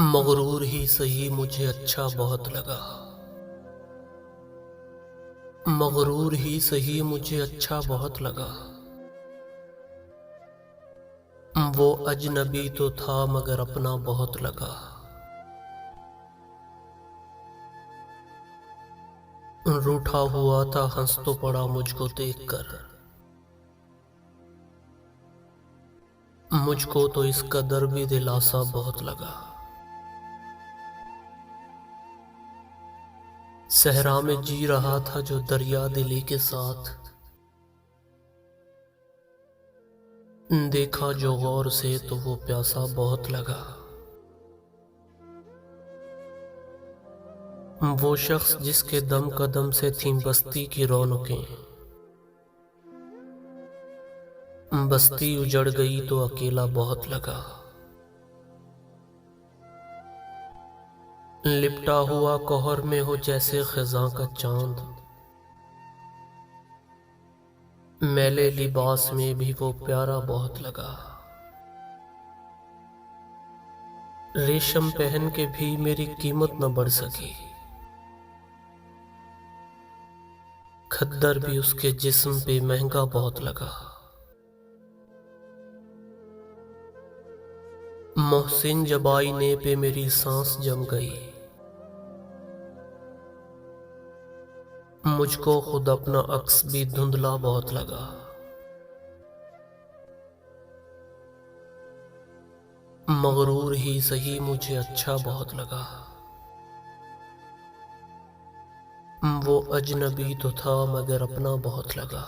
मगरूर ही सही मुझे अच्छा बहुत लगा। मगरूर ही सही मुझे अच्छा बहुत लगा। वो अजनबी तो था मगर अपना बहुत लगा। रूठा हुआ था हंस तो पड़ा मुझको देखकर। मुझको तो इस कदर भी दिलासा बहुत लगा। सहरा में जी रहा था जो दरिया दिली के साथ। देखा जो गौर से तो वो प्यासा बहुत लगा। वो शख्स जिसके दम कदम से थीं बस्ती की रौनकें, बस्ती उजड़ गई तो अकेला बहुत लगा। लिपटा हुआ कोहर में हो जैसे खिज़ां का चांद, मैले लिबास में भी वो प्यारा बहुत लगा। रेशम पहन के भी मेरी कीमत न बढ़ सकी। खद्दर भी उसके जिस्म पे महंगा बहुत लगा। मोहसिन जब आईने पे मेरी सांस जम गई, मुझको खुद अपना अक्स भी धुंधला बहुत लगा। मगरूर ही सही मुझे अच्छा बहुत लगा। वो अजनबी तो था मगर अपना बहुत लगा।